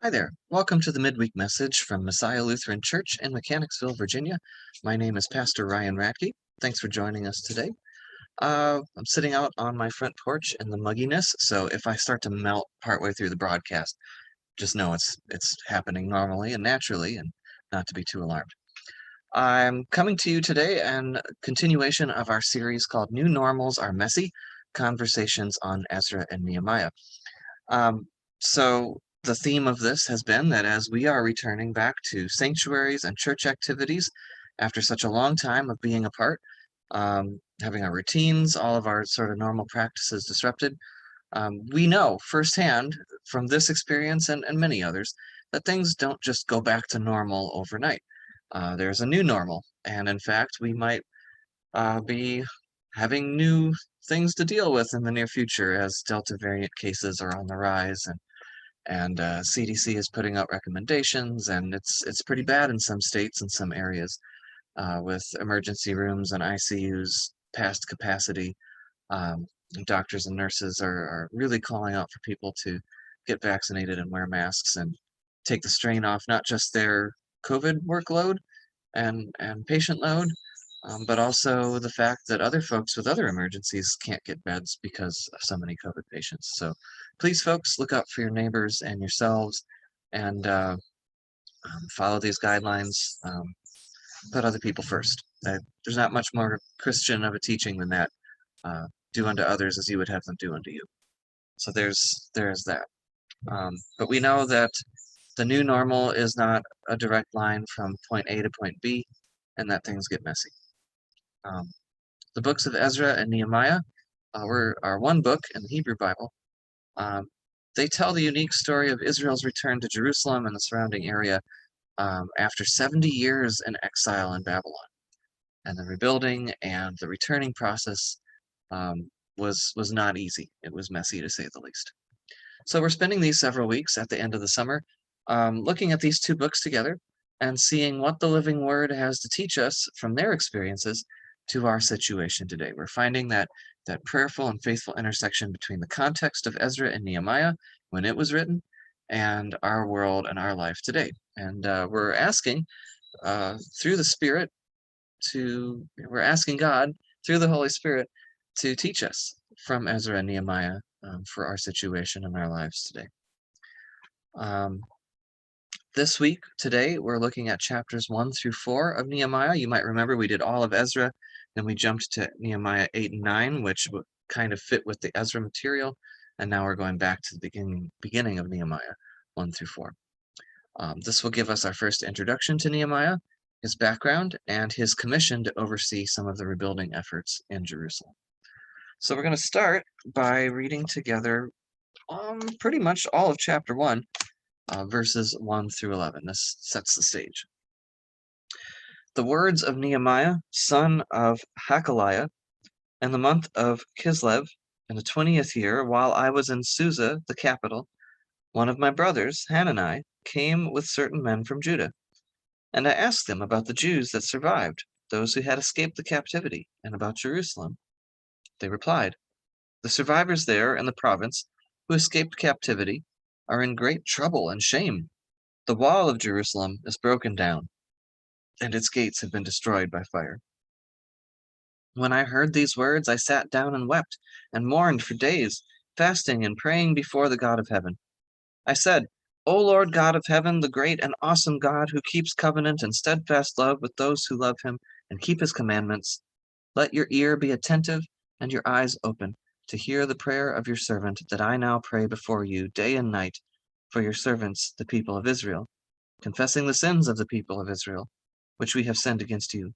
Hi there. Welcome to the midweek message from Messiah Lutheran Church in Mechanicsville, Virginia. My name is Pastor Ryan Radke. Thanks for joining us today. I'm sitting out on my front porch in the mugginess, so if I start to melt partway through the broadcast, just know it's happening normally and naturally, and not to be too alarmed. I'm coming to you today and continuation of our series called New Normals Are Messy: Conversations on Ezra and Nehemiah. Um, so the theme of this has been that as we are returning back to sanctuaries and church activities after such a long time of being apart, having our routines, all of our sort of normal practices disrupted, we know firsthand from this experience and many others that things don't just go back to normal overnight. There's a new normal, and in fact, we might be having new things to deal with in the near future as Delta variant cases are on the rise, and CDC is putting out recommendations, and it's pretty bad in some states and some areas with emergency rooms and ICUs past capacity. Um, Doctors and nurses are really calling out for people to get vaccinated and wear masks and take the strain off not just their COVID workload and patient load, but also the fact that other folks with other emergencies can't get beds because of so many COVID patients. So please, folks, look out for your neighbors and yourselves and follow these guidelines. Put other people first. There's not much more Christian of a teaching than that. Do unto others as you would have them do unto you. So there's that. But we know that the new normal is not a direct line from point A to point B, and that things get messy. The books of Ezra and Nehemiah are one book in the Hebrew Bible. Um, they tell the unique story of Israel's return to Jerusalem and the surrounding area after 70 years in exile in Babylon. And the rebuilding and the returning process was not easy. It was messy, to say the least. So we're spending these several weeks at the end of the summer looking at these two books together and seeing what the living word has to teach us from their experiences to our situation today. We're finding that prayerful and faithful intersection between the context of Ezra and Nehemiah when it was written and our world and our life today. And we're asking through the Spirit we're asking God through the Holy Spirit to teach us from Ezra and Nehemiah for our situation and our lives today. This week, today, we're looking at chapters 1 through 4 of Nehemiah. You might remember we did all of Ezra, then we jumped to Nehemiah 8 and 9, which kind of fit with the Ezra material, and now we're going back to the beginning of Nehemiah 1 through 4. This will give us our first introduction to Nehemiah, his background, and his commission to oversee some of the rebuilding efforts in Jerusalem. So we're going to start by reading together pretty much all of chapter 1, verses 1 through 11. This sets the stage. The words of Nehemiah, son of Hakaliah, in the month of Kislev, in the 20th year, while I was in Susa, the capital, one of my brothers, Hanani, came with certain men from Judah. And I asked them about the Jews that survived, those who had escaped the captivity, and about Jerusalem. They replied, the survivors there in the province who escaped captivity are in great trouble and shame. The wall of Jerusalem is broken down, and its gates have been destroyed by fire. When I heard these words, I sat down and wept, and mourned for days, fasting and praying before the God of heaven. I said, O Lord God of heaven, the great and awesome God who keeps covenant and steadfast love with those who love him and keep his commandments, let your ear be attentive and your eyes open to hear the prayer of your servant that I now pray before you day and night for your servants, the people of Israel, confessing the sins of the people of Israel, which we have sinned against you.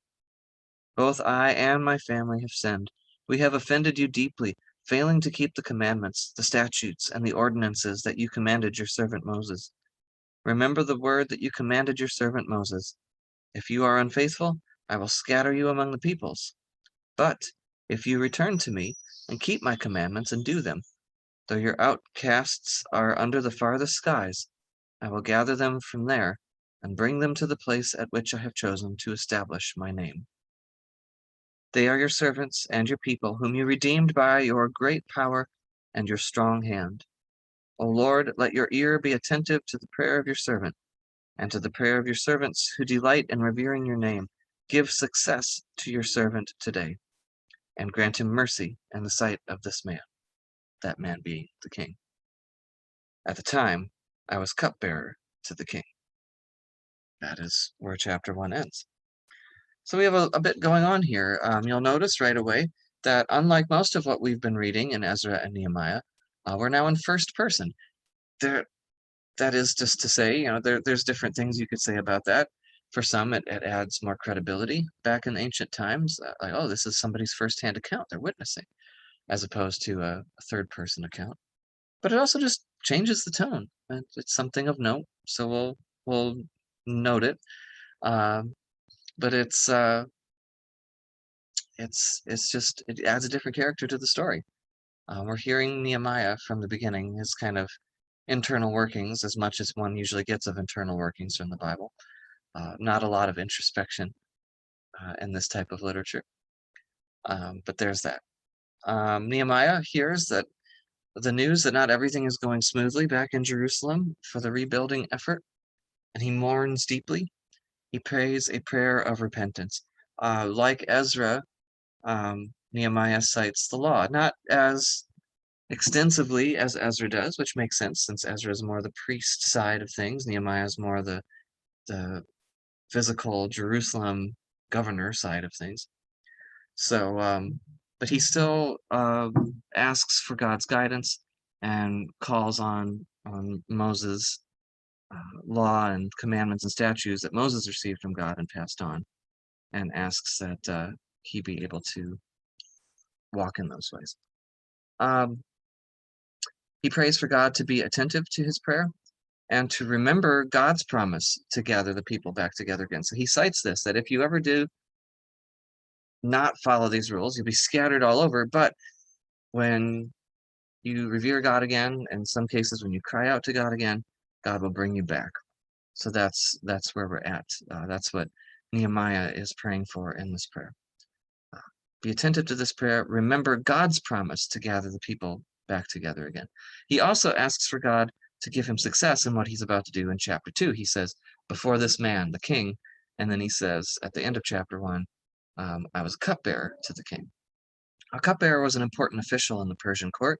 Both I and my family have sinned. We have offended you deeply, failing to keep the commandments, the statutes, and the ordinances that you commanded your servant Moses. Remember the word that you commanded your servant Moses. If you are unfaithful, I will scatter you among the peoples. But if you return to me and keep my commandments and do them, though your outcasts are under the farthest skies, I will gather them from there and bring them to the place at which I have chosen to establish my name. They are your servants and your people, whom you redeemed by your great power and your strong hand. O Lord, let your ear be attentive to the prayer of your servant, and to the prayer of your servants who delight in revering your name. Give success to your servant today, and grant him mercy in the sight of this man, that man being the king. At the time, I was cupbearer to the king. That is where chapter 1 ends. So we have a bit going on here. You'll notice right away that unlike most of what we've been reading in Ezra and Nehemiah, we're now in first person. That is just to say, there's different things you could say about that. For some, it adds more credibility. Back in ancient times, like, oh, this is somebody's firsthand account they're witnessing, as opposed to a third-person account. But it also just changes the tone. It's something of note, so we'll note it. But it's just, it adds a different character to the story. We're hearing Nehemiah from the beginning, his kind of internal workings, as much as one usually gets of internal workings from the Bible. Not a lot of introspection in this type of literature, but there's that. Nehemiah hears that the news that not everything is going smoothly back in Jerusalem for the rebuilding effort, and he mourns deeply. He prays a prayer of repentance. Like Ezra, Nehemiah cites the law, not as extensively as Ezra does, which makes sense since Ezra is more the priest side of things. Nehemiah is more the physical Jerusalem governor side of things. So, but he still asks for God's guidance and calls on Moses' law and commandments and statutes that Moses received from God and passed on, and asks that he be able to walk in those ways. He prays for God to be attentive to his prayer and to remember God's promise to gather the people back together again. So he cites this, that if you ever do not follow these rules, you'll be scattered all over, but when you revere God again, in some cases when you cry out to God again, God will bring you back. So that's where we're at. That's what Nehemiah is praying for in this prayer. Be attentive to this prayer. Remember God's promise to gather the people back together again. He also asks for God to give him success in what he's about to do in chapter 2. He says, before this man, the king, and then he says at the end of chapter 1, I was a cupbearer to the king. A cupbearer was an important official in the Persian court.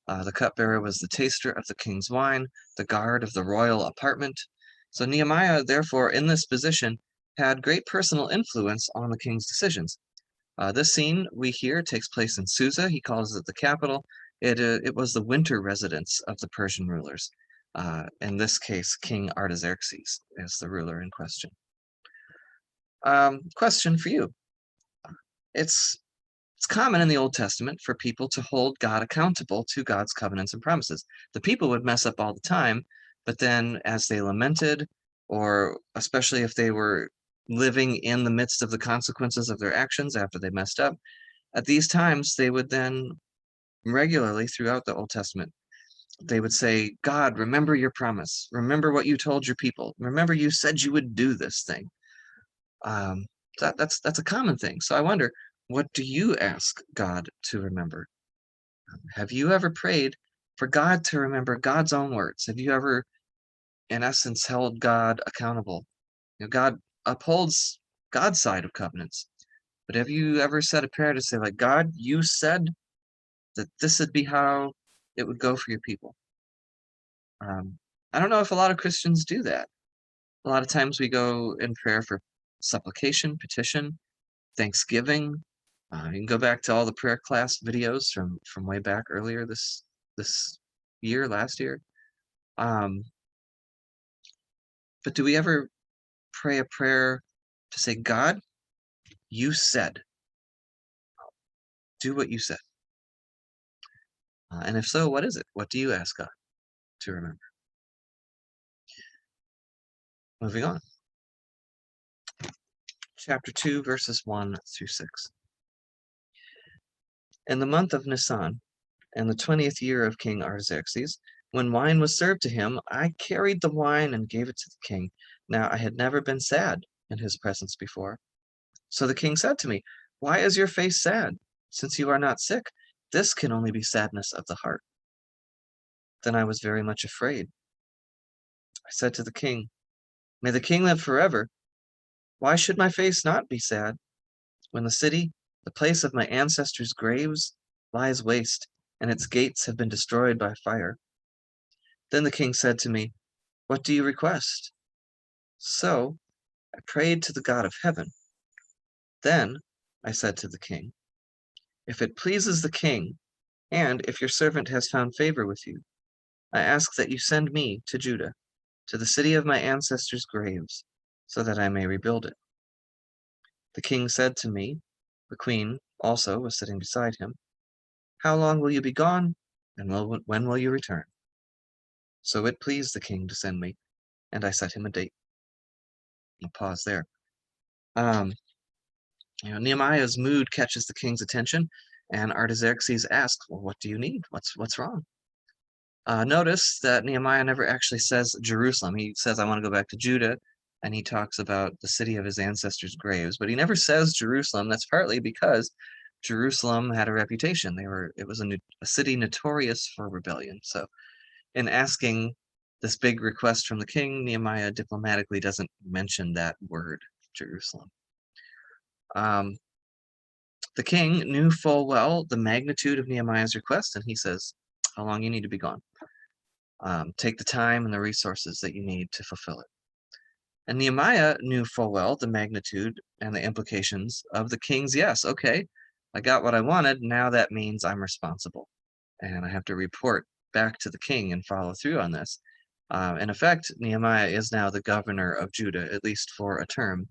The cupbearer was the taster of the king's wine, the guard of the royal apartment. So Nehemiah, therefore, in this position, had great personal influence on the king's decisions. This scene we hear takes place in Susa. He calls it the capital. It was the winter residence of the Persian rulers. In this case, King Artaxerxes is the ruler in question. Question for you. It's common in the Old Testament for people to hold God accountable to God's covenants and promises. The people would mess up all the time, but then as they lamented, or especially if they were living in the midst of the consequences of their actions after they messed up, at these times they would then regularly throughout the Old Testament, they would say, God, remember your promise. Remember what you told your people. Remember you said you would do this thing. That's a common thing. So I wonder, what do you ask God to remember? Have you ever prayed for God to remember God's own words? Have you ever, in essence, held God accountable? God upholds God's side of covenants. But have you ever said a prayer to say, like, God, you said that this would be how it would go for your people? I don't know if a lot of Christians do that. A lot of times we go in prayer for supplication, petition, thanksgiving. You can go back to all the prayer class videos from way back earlier this year, last year. But do we ever pray a prayer to say, God, you said, do what you said? And if so, what is it? What do you ask God to remember? Moving on. Chapter 2, verses 1 through 6. In the month of Nisan, in the 20th year of King Artaxerxes, when wine was served to him, I carried the wine and gave it to the king. Now I had never been sad in his presence before. So the king said to me, why is your face sad, since you are not sick? This can only be sadness of the heart. Then I was very much afraid. I said to the king, "May the king live forever. Why should my face not be sad when the city, the place of my ancestors' graves, lies waste, and its gates have been destroyed by fire?" Then the king said to me, "What do you request?" So I prayed to the God of heaven. Then I said to the king, "If it pleases the king, and if your servant has found favor with you, I ask that you send me to Judah, to the city of my ancestors' graves, so that I may rebuild it." The king said to me, the queen also was sitting beside him, "How long will you be gone, and when will you return?" So it pleased the king to send me, and I set him a date. I'll pause there. Um, Nehemiah's mood catches the king's attention, and Artaxerxes asks, "Well, what do you need? What's wrong?" Notice that Nehemiah never actually says Jerusalem. He says, "I want to go back to Judah," and he talks about the city of his ancestors' graves, but he never says Jerusalem. That's partly because Jerusalem had a reputation. It was a city notorious for rebellion. So in asking this big request from the king, Nehemiah diplomatically doesn't mention that word, Jerusalem. Um, the king knew full well the magnitude of Nehemiah's request, and he says, "How long you need to be gone? Take the time and the resources that you need to fulfill it." And Nehemiah knew full well the magnitude and the implications of the king's yes. Okay, I got what I wanted. Now that means I'm responsible, and I have to report back to the king and follow through on this. In effect, Nehemiah is now the governor of Judah, at least for a term,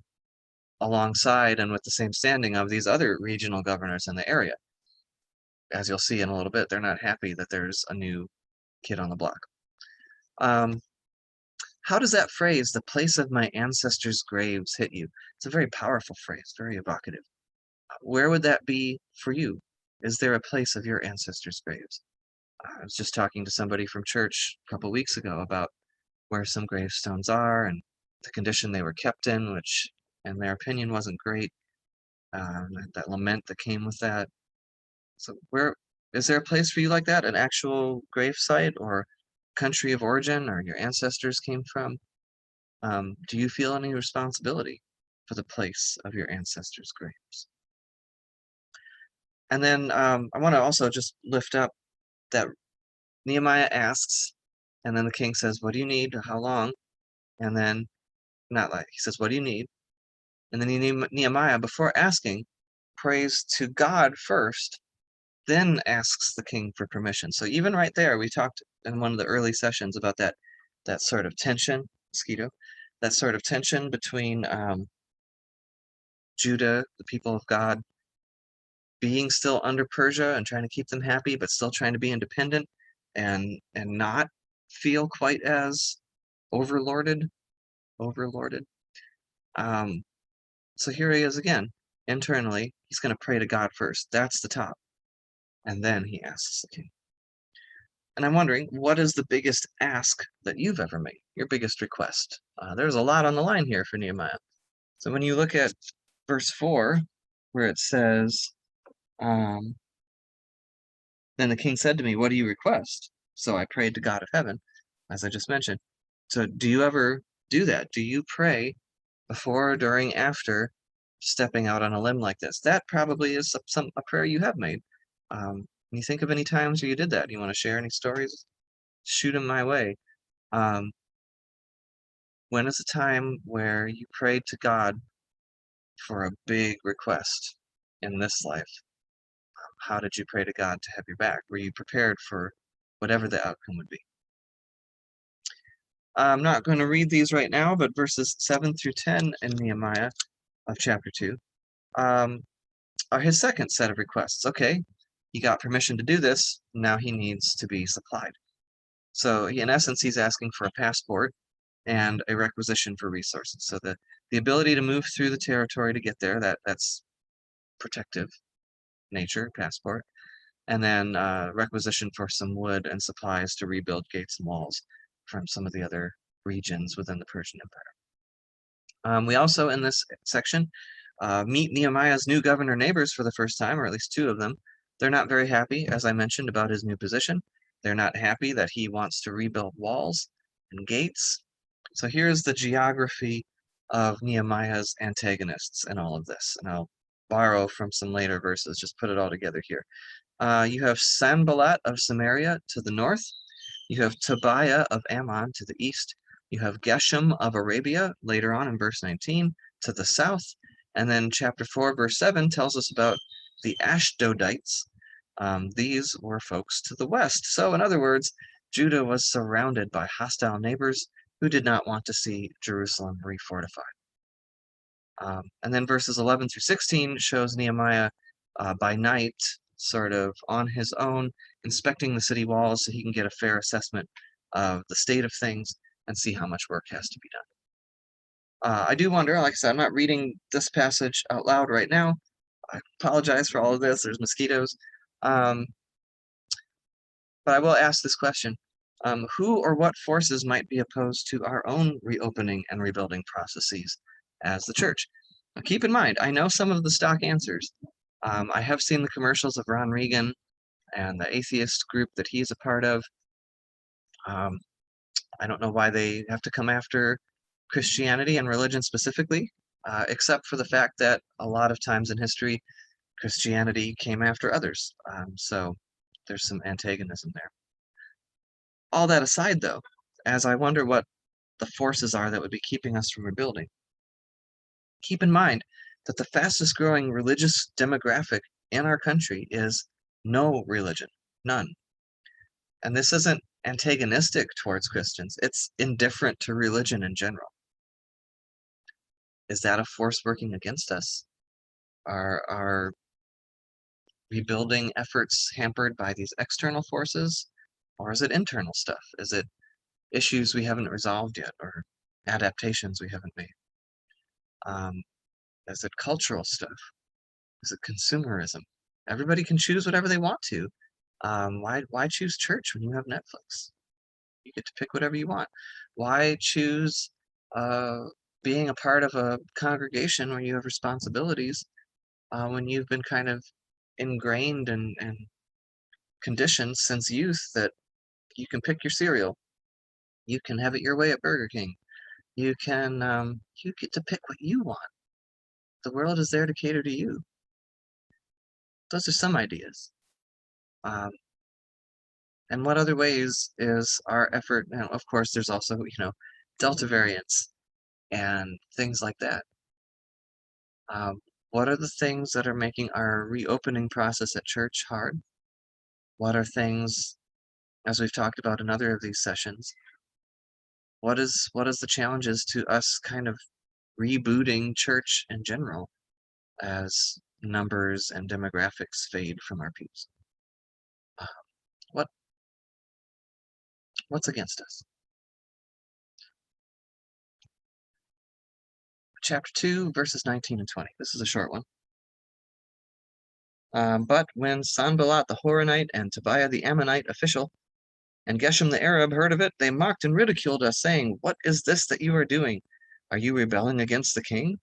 alongside and with the same standing of these other regional governors in the area. As you'll see in a little bit, they're not happy that there's a new kid on the block. Um, how does that phrase, "the place of my ancestors' graves," hit you? It's a very powerful phrase, very evocative. Where would that be for you? Is there a place of your ancestors' graves? I was just talking to somebody from church a couple weeks ago about where some gravestones are and the condition they were kept in, which, in their opinion, wasn't great. That lament that came with that. So, where is there a place for you like that? An actual grave site or country of origin, or your ancestors came from? Do you feel any responsibility for the place of your ancestors' graves? And then I want to also just lift up that Nehemiah asks, and then the king says, "What do you need? How long?" And then, not like, he says, "What do you need?" And then Nehemiah, before asking, prays to God first, then asks the king for permission. So even right there, we talked in one of the early sessions about that sort of tension, mosquito, that sort of tension between Judah, the people of God, being still under Persia and trying to keep them happy, but still trying to be independent and not feel quite as overlorded. Overlorded. Um, so here he is again. Internally, he's going to pray to God first. That's the top. And then he asks the king. And I'm wondering, what is the biggest ask that you've ever made? Your biggest request? There's a lot on the line here for Nehemiah. So when you look at verse 4, where it says, then the king said to me, "What do you request?" So I prayed to God of heaven, as I just mentioned. So do you ever do that? Do you pray before, during, after stepping out on a limb like this? That probably is a prayer you have made. Can you think of any times where you did that? Do you want to share any stories? Shoot them my way. Um, when is a time where you prayed to God for a big request in this life? How did you pray to God to have your back? Were you prepared for whatever the outcome would be? I'm not going to read these right now, but verses 7 through 10 in Nehemiah of chapter 2 are his second set of requests. Okay, he got permission to do this. Now he needs to be supplied. So in essence, he's asking for a passport and a requisition for resources. So the ability to move through the territory to get there, that's protective nature, passport. And then requisition for some wood and supplies to rebuild gates and walls from some of the other regions within the Persian Empire. We also, in this section, meet Nehemiah's new governor neighbors for the first time, or at least two of them. They're not very happy, as I mentioned, about his new position. They're not happy that he wants to rebuild walls and gates. So here's the geography of Nehemiah's antagonists in all of this. And I'll borrow from some later verses, just put it all together here. You have Sanballat of Samaria to the north. You have Tobiah of Ammon to the east. You have Geshem of Arabia later on in verse 19 to the south. And then chapter 4, verse 7 tells us about the Ashdodites. These were folks to the west. So in other words, Judah was surrounded by hostile neighbors who did not want to see Jerusalem refortified. And then verses 11 through 16 shows Nehemiah by night, sort of on his own, inspecting the city walls so he can get a fair assessment of the state of things and see how much work has to be done. I do wonder, like I said, I'm not reading this passage out loud right now. I apologize for all of this. There's mosquitoes. But I will ask this question. Who or what forces might be opposed to our own reopening and rebuilding processes as the church? Now, keep in mind, I know some of the stock answers. I have seen the commercials of Ron Reagan and the atheist group that he's a part of. I don't know why they have to come after Christianity and religion specifically, except for the fact that a lot of times in history, Christianity came after others. So there's some antagonism there. All that aside, though, as I wonder what the forces are that would be keeping us from rebuilding, keep in mind that the fastest growing religious demographic in our country is no religion, none. And this isn't antagonistic towards Christians, it's indifferent to religion in general. Is that a force working against us? Are rebuilding efforts hampered by these external forces? Or is it internal stuff? Is it issues we haven't resolved yet or adaptations we haven't made? Is it cultural stuff? Is it consumerism? Everybody can choose whatever they want to. Why choose church when you have Netflix? You get to pick whatever you want. Why choose being a part of a congregation where you have responsibilities when you've been kind of ingrained and conditioned since youth that you can pick your cereal, you can have it your way at Burger King, you get to pick what you want. The world is there to cater to you. Those are some ideas. And what other ways is our effort? Now, of course, there's also, Delta variants and things like that. What are the things that are making our reopening process at church hard? What are things, as we've talked about in other of these sessions, what is the challenges to us kind of rebooting church in general as numbers and demographics fade from our pews? What's against us? Chapter 2, verses 19 and 20. This is a short one. But when Sanballat the Horonite and Tobiah the Ammonite official and Geshem the Arab heard of it, they mocked and ridiculed us, saying, "What is this that you are doing? Are you rebelling against the king?"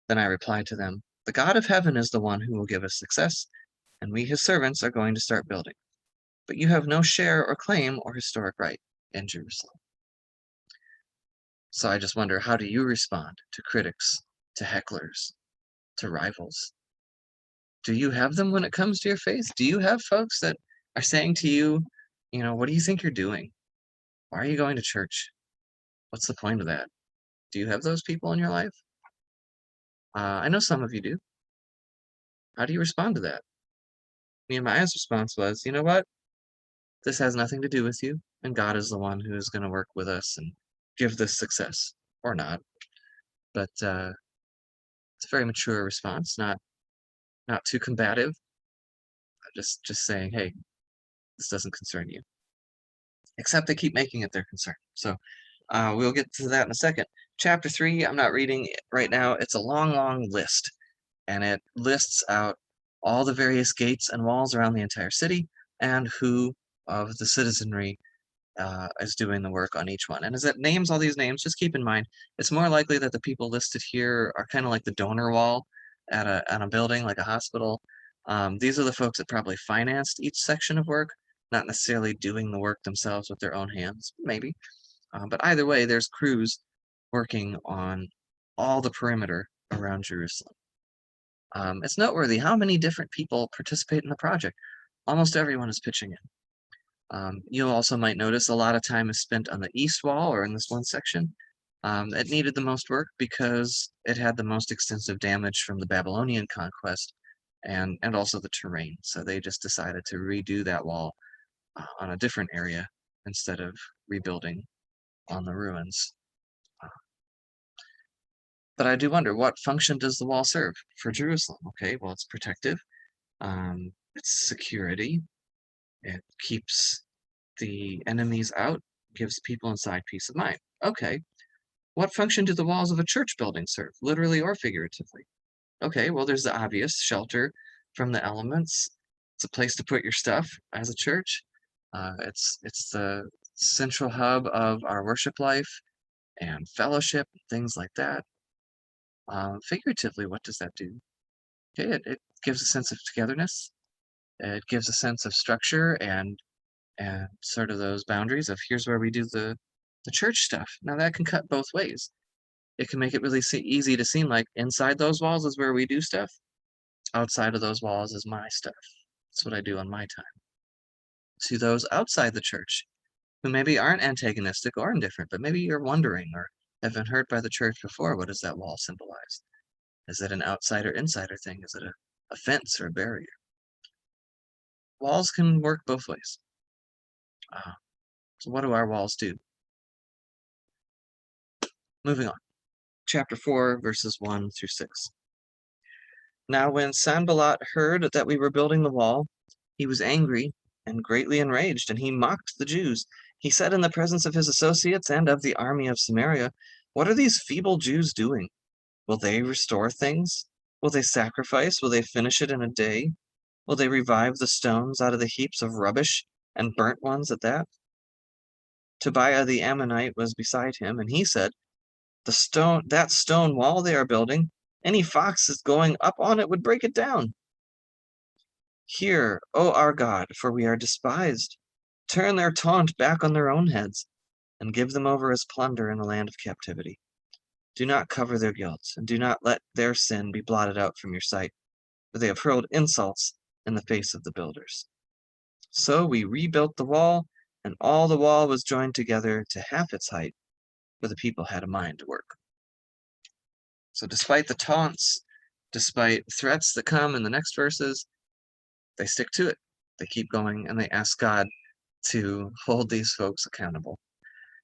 Then I replied to them, "The God of heaven is the one who will give us success, and we his servants are going to start building. But you have no share or claim or historic right in Jerusalem." So I just wonder, how do you respond to critics, to hecklers, to rivals? Do you have them when it comes to your faith? Do you have folks that are saying to you, what do you think you're doing? Why are you going to church? What's the point of that? Do you have those people in your life? I know some of you do. How do you respond to that? Nehemiah's response was, you know what? This has nothing to do with you, and God is the one who is going to work with us and give this success, or not. But it's a very mature response, not too combative. Just saying, hey, this doesn't concern you. Except they keep making it their concern. So we'll get to that in a second. Chapter 3, I'm not reading it right now. It's a long list, and it lists out all the various gates and walls around the entire city and who of the citizenry is doing the work on each one. And as it names all these names, just keep in mind, it's more likely that the people listed here are kind of like the donor wall at a building, like a hospital. These are the folks that probably financed each section of work. not necessarily doing the work themselves with their own hands, maybe. But either way, there's crews working on all the perimeter around Jerusalem. It's noteworthy how many different people participate in the project. Almost everyone is pitching in. You also might notice a lot of time is spent on the east wall or in this one section. It needed the most work because it had the most extensive damage from the Babylonian conquest and also the terrain. So they just decided to redo that wall on a different area instead of rebuilding on the ruins. Uh, But I do wonder, what function does the wall serve for Jerusalem? Okay, well, it's protective, it's security, it keeps the enemies out, gives people inside peace of mind. Okay, what function do the walls of a church building serve, literally or figuratively? Okay, well, there's the obvious shelter from the elements. It's a place to put your stuff as a church. It's the central hub of our worship life and fellowship, things like that. Figuratively, what does that do? Okay, it gives a sense of togetherness. It gives a sense of structure and sort of those boundaries of here's where we do the church stuff. Now that can cut both ways. It can make it really easy to seem like inside those walls is where we do stuff. Outside of those walls is my stuff. That's what I do on my time. To those outside the church who maybe aren't antagonistic or indifferent, but maybe you're wondering or have been hurt by the church before, what does that wall symbolize? Is it an outsider insider thing? Is it a fence or a barrier? Walls can work both ways. So what do our walls do? Moving on. Chapter 4, verses 1 through 6. Now when Sanballat heard that we were building the wall, he was angry and greatly enraged, and he mocked the Jews. He said in the presence of his associates and of the army of Samaria, "What are these feeble Jews doing? Will they restore things? Will they sacrifice? Will they finish it in a day? Will they revive the stones out of the heaps of rubbish, and burnt ones at that?" Tobiah the Ammonite was beside him, and he said, that stone wall they are building, any fox that's going up on it would break it down. Hear, O our God, for we are despised. Turn their taunt back on their own heads, and give them over as plunder in the land of captivity. Do not cover their guilt, and do not let their sin be blotted out from your sight, for they have hurled insults in the face of the builders. So we rebuilt the wall, and all the wall was joined together to half its height, for the people had a mind to work. So despite the taunts, despite threats that come in the next verses, they stick to it. They keep going, and they ask God to hold these folks accountable.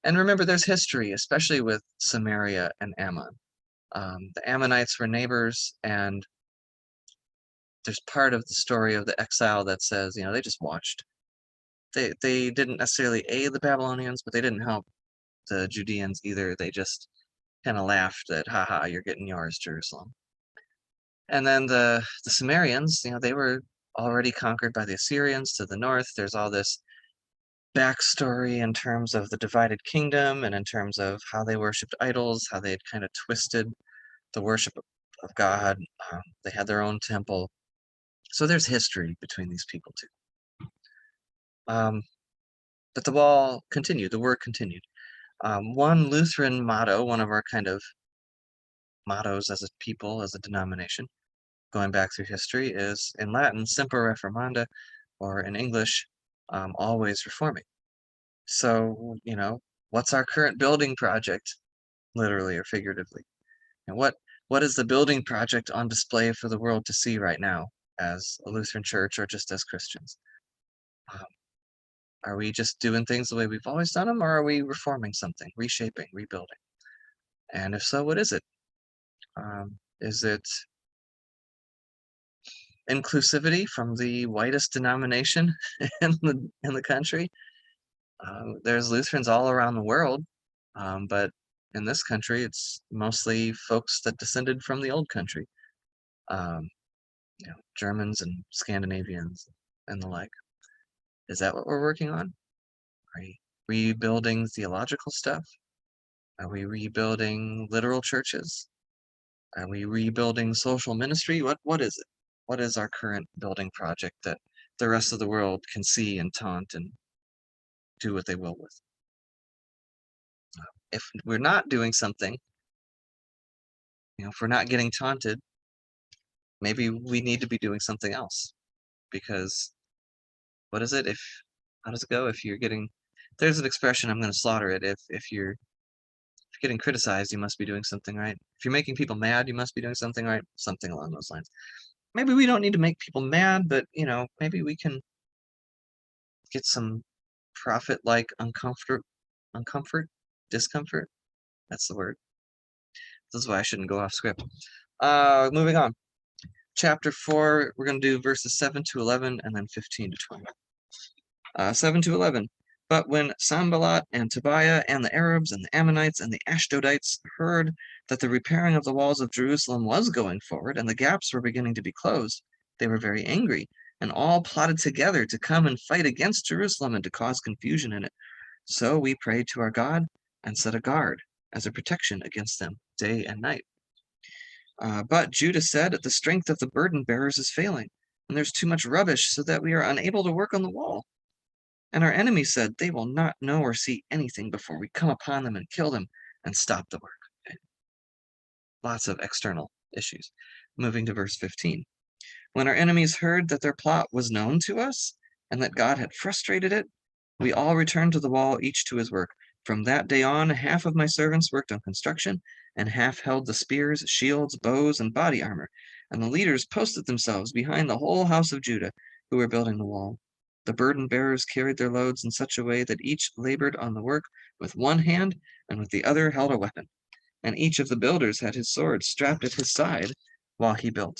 And remember, there's history, especially with Samaria and Ammon. The Ammonites were neighbors, and there's part of the story of the exile that says, they just watched. They didn't necessarily aid the Babylonians, but they didn't help the Judeans either. They just kind of laughed at, haha, you're getting yours, Jerusalem. And then the Sumerians, they were already conquered by the Assyrians to the north. There's all this backstory in terms of the divided kingdom and in terms of how they worshipped idols, how they had kind of twisted the worship of God. They had their own temple. So there's history between these people too. But the wall continued, the work continued. One Lutheran motto, one of our kind of mottos as a people, as a denomination, going back through history, is in Latin, Semper Reformanda, or in English, always reforming. So, what's our current building project, literally or figuratively? And what is the building project on display for the world to see right now as a Lutheran church or just as Christians? Are we just doing things the way we've always done them, or are we reforming something, reshaping, rebuilding? And if so, what is it? Is it inclusivity from the whitest denomination in the country? There's Lutherans all around the world, but in this country, it's mostly folks that descended from the old country, um, Germans and Scandinavians and the like. Is that what we're working on? Are we rebuilding theological stuff? Are we rebuilding literal churches? Are we rebuilding social ministry? What is it? What is our current building project that the rest of the world can see and taunt and do what they will with. If we're not doing something, if we're not getting taunted, maybe we need to be doing something else. Because what is it? How does it go? If you're getting, there's an expression, I'm going to slaughter it. If you're getting criticized, you must be doing something right. If you're making people mad, you must be doing something right. Something along those lines. Maybe we don't need to make people mad, but maybe we can get some profit-like discomfort. That's the word. This is why I shouldn't go off script. Moving on. Chapter 4, we're going to do verses 7 to 11 and then 15 to 20. 7 to 11. But when Sanballat and Tobiah and the Arabs and the Ammonites and the Ashdodites heard that the repairing of the walls of Jerusalem was going forward and the gaps were beginning to be closed, they were very angry, and all plotted together to come and fight against Jerusalem and to cause confusion in it. So we prayed to our God and set a guard as a protection against them day and night. But Judah said, the strength of the burden bearers is failing, and there's too much rubbish so that we are unable to work on the wall. And our enemies said, they will not know or see anything before we come upon them and kill them and stop the work. Okay. Lots of external issues. Moving to verse 15. When our enemies heard that their plot was known to us and that God had frustrated it, we all returned to the wall, each to his work. From that day on, half of my servants worked on construction, and half held the spears, shields, bows, and body armor. And the leaders posted themselves behind the whole house of Judah, who were building the wall. The burden bearers carried their loads in such a way that each labored on the work with one hand, and with the other held a weapon. And each of the builders had his sword strapped at his side while he built.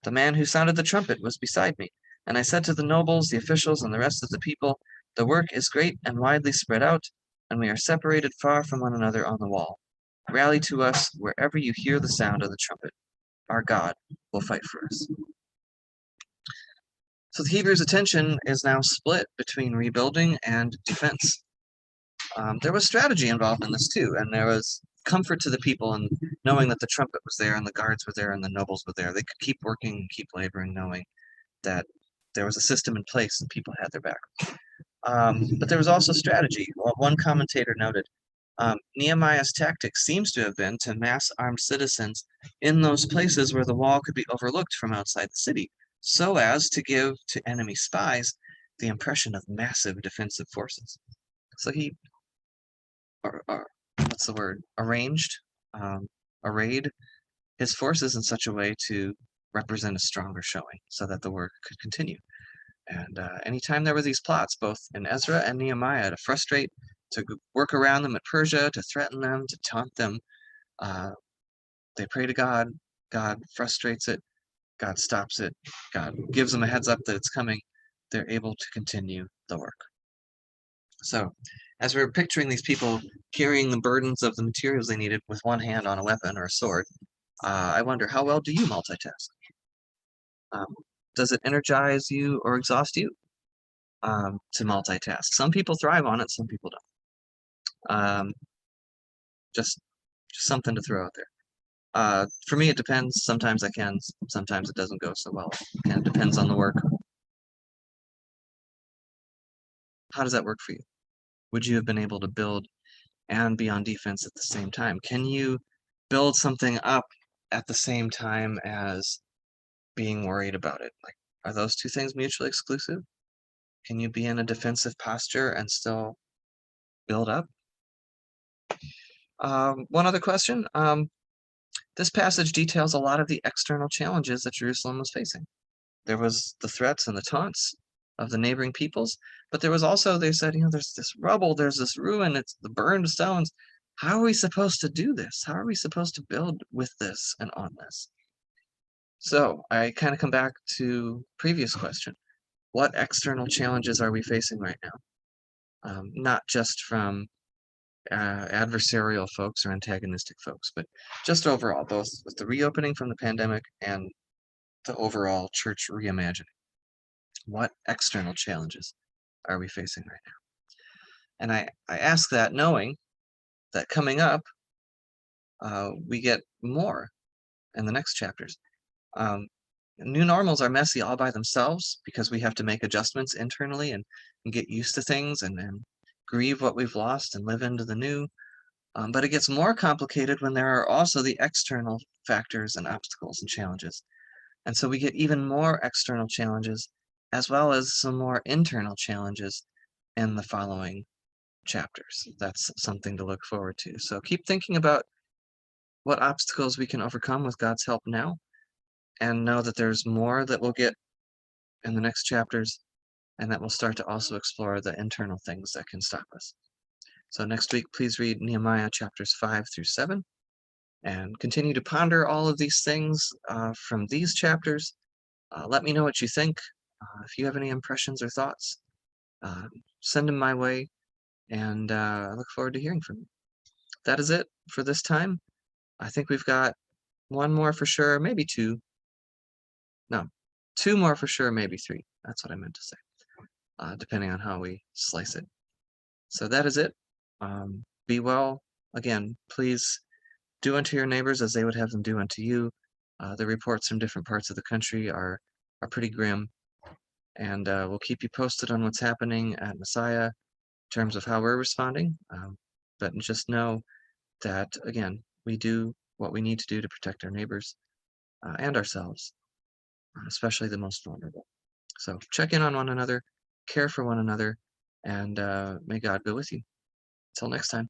The man who sounded the trumpet was beside me, and I said to the nobles, the officials, and the rest of the people, the work is great and widely spread out, and we are separated far from one another on the wall. Rally to us wherever you hear the sound of the trumpet. Our God will fight for us. So the Hebrews' attention is now split between rebuilding and defense. There was strategy involved in this too, and there was comfort to the people in knowing that the trumpet was there and the guards were there and the nobles were there. They could keep working and keep laboring, knowing that there was a system in place and people had their back. But there was also strategy. Well, one commentator noted, Nehemiah's tactic seems to have been to mass armed citizens in those places where the wall could be overlooked from outside the city, so as to give to enemy spies the impression of massive defensive forces. So he, what's the word, arrayed his forces in such a way to represent a stronger showing so that the work could continue. And anytime there were these plots, both in Ezra and Nehemiah, to frustrate, to work around them at Persia, to threaten them, to taunt them, they pray to God. God frustrates it. God stops it. God gives them a heads up that it's coming. They're able to continue the work. So as we're picturing these people carrying the burdens of the materials they needed with one hand on a weapon or a sword, I wonder, how well do you multitask? Does it energize you or exhaust you to multitask? Some people thrive on it, some people don't. Just something to throw out there. For me, it depends. Sometimes I can, sometimes it doesn't go so well. And it depends on the work. How does that work for you? Would you have been able to build and be on defense at the same time? Can you build something up at the same time as being worried about it? Like, are those two things mutually exclusive? Can you be in a defensive posture and still build up? One other question. This passage details a lot of the external challenges that Jerusalem was facing. There was the threats and the taunts of the neighboring peoples, but there was also, they said, there's this rubble, there's this ruin, it's the burned stones. How are we supposed to do this? How are we supposed to build with this and on this? So I kind of come back to previous question. What external challenges are we facing right now? Not just from adversarial folks or antagonistic folks, but just overall, both with the reopening from the pandemic and the overall church reimagining. What external challenges are we facing right now? And I ask that knowing that coming up, we get more in the next chapters. New normals are messy all by themselves because we have to make adjustments internally and get used to things and grieve what we've lost and live into the new. But it gets more complicated when there are also the external factors and obstacles and challenges. And so we get even more external challenges as well as some more internal challenges in the following chapters. That's something to look forward to. So keep thinking about what obstacles we can overcome with God's help now, and know that there's more that we'll get in the next chapters, and that we'll start to also explore the internal things that can stop us. So next week, please read Nehemiah chapters 5 through 7, and continue to ponder all of these things from these chapters. Let me know what you think. If you have any impressions or thoughts, uh, send them my way, and I look forward to hearing from you. That is it for this time. I think we've got one more for sure, maybe two. No, two more for sure, maybe three. That's what I meant to say, depending on how we slice it. So that is it. Be well. Again, please do unto your neighbors as they would have them do unto you. The reports from different parts of the country are pretty grim, and we'll keep you posted on what's happening at Messiah in terms of how we're responding. But just know that, again, we do what we need to do to protect our neighbors and ourselves, especially the most vulnerable. So check in on one another, care for one another, and may God go with you. Until next time.